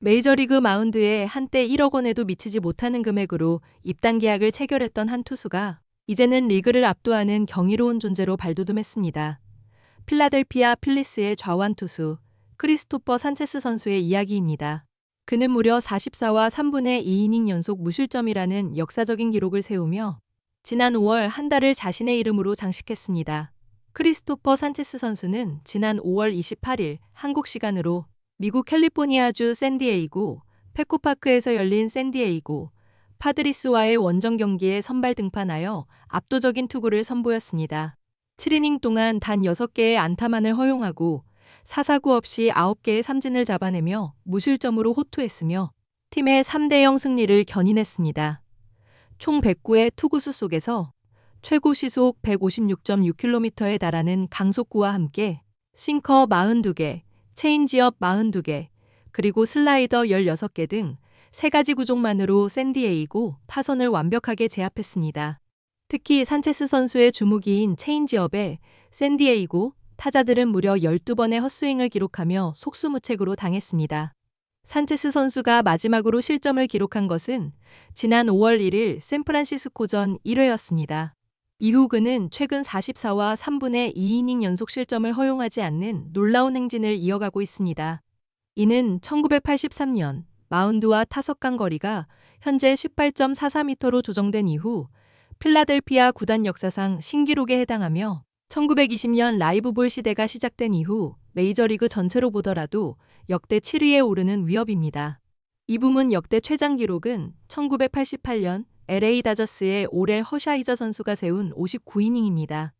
메이저리그 마운드에 한때 1억 원에도 미치지 못하는 금액으로 입단 계약을 체결했던 한 투수가 이제는 리그를 압도하는 경이로운 존재로 발돋움했습니다. 필라델피아 필리스의 좌완 투수 크리스토퍼 산체스 선수의 이야기입니다. 그는 무려 44와 3분의 2이닝 연속 무실점이라는 역사적인 기록을 세우며 지난 5월 한 달을 자신의 이름으로 장식했습니다. 크리스토퍼 산체스 선수는 지난 5월 28일 한국 시간으로 미국 캘리포니아주 샌디에이고 페코파크에서 열린 샌디에이고 파드리스와의 원정 경기에 선발 등판하여 압도적인 투구를 선보였습니다. 7이닝 동안 단 6개의 안타만을 허용하고 사사구 없이 9개의 삼진을 잡아내며 무실점으로 호투했으며 팀의 3대0 승리를 견인했습니다. 총 109의 투구수 속에서 최고 시속 156.6km에 달하는 강속구와 함께 싱커 42개, 체인지업 42개, 그리고 슬라이더 16개 등 3가지 구종만으로 샌디에이고 타선을 완벽하게 제압했습니다. 특히 산체스 선수의 주무기인 체인지업에 샌디에이고 타자들은 무려 12번의 헛스윙을 기록하며 속수무책으로 당했습니다. 산체스 선수가 마지막으로 실점을 기록한 것은 지난 5월 1일 샌프란시스코전 1회였습니다. 이후 그는 최근 44와 3분의 2이닝 연속 실점을 허용하지 않는 놀라운 행진을 이어가고 있습니다. 이는 1983년 마운드와 타석 간 거리가 현재 18.44m로 조정된 이후 필라델피아 구단 역사상 신기록에 해당하며 1920년 라이브볼 시대가 시작된 이후 메이저리그 전체로 보더라도 역대 7위에 오르는 위협입니다. 이 부문 역대 최장 기록은 1988년 LA 다저스의 오렐 허샤이저 선수가 세운 59이닝입니다.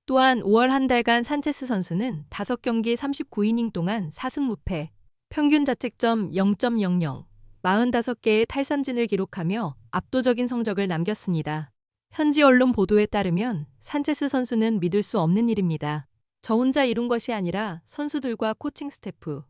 또한 5월 한 달간 산체스 선수는 5경기 39이닝 동안 4승 무패, 평균 자책점 0.00, 45개의 탈삼진을 기록하며 압도적인 성적을 남겼습니다. 현지 언론 보도에 따르면 산체스 선수는 믿을 수 없는 일입니다. 저 혼자 이룬 것이 아니라 선수들과 코칭 스태프,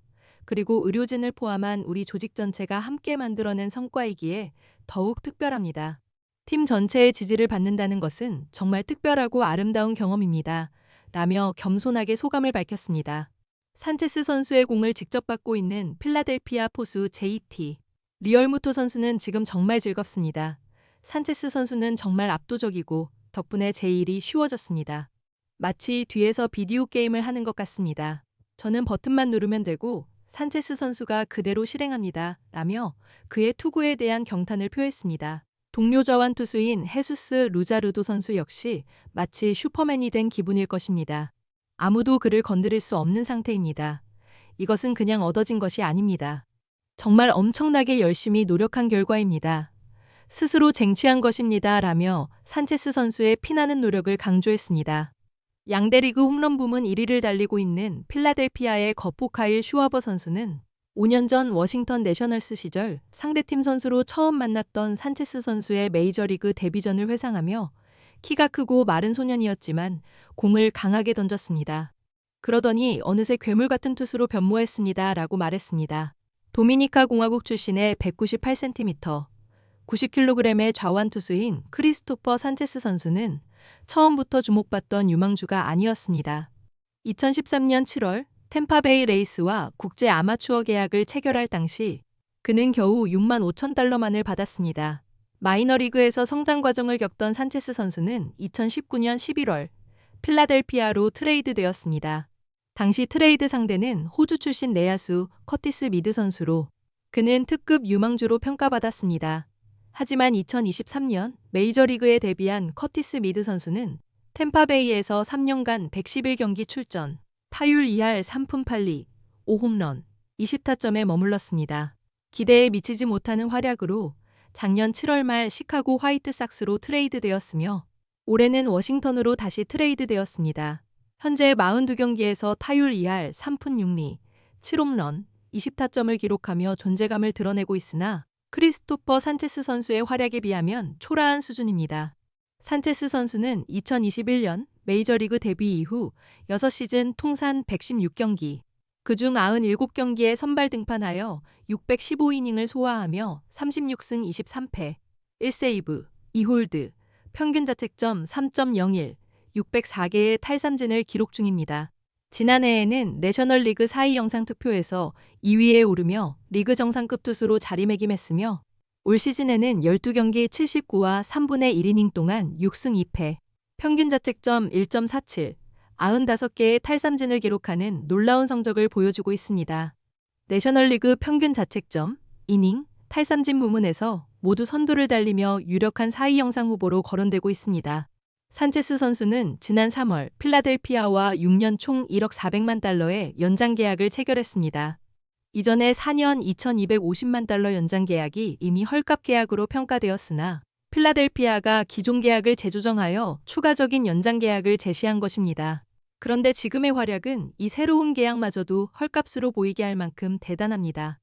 그리고 의료진을 포함한 우리 조직 전체가 함께 만들어낸 성과이기에 더욱 특별합니다. 팀 전체의 지지를 받는다는 것은 정말 특별하고 아름다운 경험입니다. 라며 겸손하게 소감을 밝혔습니다. 산체스 선수의 공을 직접 받고 있는 필라델피아 포수 JT 리얼무토 선수는 지금 정말 즐겁습니다. 산체스 선수는 정말 압도적이고 덕분에 제 일이 쉬워졌습니다. 마치 뒤에서 비디오 게임을 하는 것 같습니다. 저는 버튼만 누르면 되고 산체스 선수가 그대로 실행합니다. 라며 그의 투구에 대한 경탄을 표했습니다. 동료 자완 투수인 헤수스 루자르도 선수 역시 마치 슈퍼맨이 된 기분일 것입니다. 아무도 그를 건드릴 수 없는 상태입니다. 이것은 그냥 얻어진 것이 아닙니다. 정말 엄청나게 열심히 노력한 결과입니다. 스스로 쟁취한 것입니다. 라며 산체스 선수의 피나는 노력을 강조했습니다. 양대 리그 홈런 부문 1위를 달리고 있는 필라델피아의 거포카일 슈와버 선수는 5년 전 워싱턴 내셔널스 시절 상대팀 선수로 처음 만났던 산체스 선수의 메이저리그 데뷔전을 회상하며 키가 크고 마른 소년이었지만 공을 강하게 던졌습니다. 그러더니 어느새 괴물 같은 투수로 변모했습니다. 라고 말했습니다. 도미니카 공화국 출신의 198cm, 90kg의 좌완 투수인 크리스토퍼 산체스 선수는 처음부터 주목받던 유망주가 아니었습니다. 2013년 7월 템파베이 레이스와 국제 아마추어 계약을 체결할 당시 그는 겨우 6만 5천 달러만을 받았습니다. 마이너리그에서 성장 과정을 겪던 산체스 선수는 2019년 11월 필라델피아로 트레이드되었습니다. 당시 트레이드 상대는 호주 출신 내야수 커티스 미드 선수로 그는 특급 유망주로 평가받았습니다. 하지만 2023년 메이저리그에 데뷔한 커티스 미드 선수는 템파베이에서 3년간 111경기 출전, 타율 2할 3푼 8리, 5홈런, 20타점에 머물렀습니다. 기대에 미치지 못하는 활약으로 작년 7월 말 시카고 화이트삭스로 트레이드되었으며 올해는 워싱턴으로 다시 트레이드되었습니다. 현재 42경기에서 타율 2할 3푼 6리, 7홈런, 20타점을 기록하며 존재감을 드러내고 있으나 크리스토퍼 산체스 선수의 활약에 비하면 초라한 수준입니다. 산체스 선수는 2021년 메이저리그 데뷔 이후 6시즌 통산 116경기, 그중 97경기에 선발 등판하여 615이닝을 소화하며 36승 23패, 1세이브, 2홀드, 평균 자책점 3.01, 604개의 탈삼진을 기록 중입니다. 지난해에는 내셔널리그 4위 영상 투표에서 2위에 오르며 리그 정상급 투수로 자리매김했으며 올 시즌에는 12경기 79와 3분의 1이닝 동안 6승 2패, 평균 자책점 1.47, 95개의 탈삼진을 기록하는 놀라운 성적을 보여주고 있습니다. 내셔널리그 평균 자책점, 이닝, 탈삼진 부문에서 모두 선두를 달리며 유력한 4위 영상 후보로 거론되고 있습니다. 산체스 선수는 지난 3월 필라델피아와 6년 총 1억 400만 달러의 연장 계약을 체결했습니다. 이전에 4년 2,250만 달러 연장 계약이 이미 헐값 계약으로 평가되었으나 필라델피아가 기존 계약을 재조정하여 추가적인 연장 계약을 제시한 것입니다. 그런데 지금의 활약은 이 새로운 계약마저도 헐값으로 보이게 할 만큼 대단합니다.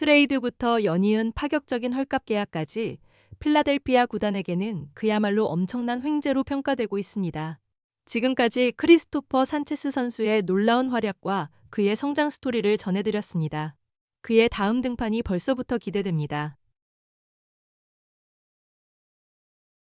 트레이드부터 연이은 파격적인 헐값 계약까지 필라델피아 구단에게는 그야말로 엄청난 횡재로 평가되고 있습니다. 지금까지 크리스토퍼 산체스 선수의 놀라운 활약과 그의 성장 스토리를 전해드렸습니다. 그의 다음 등판이 벌써부터 기대됩니다.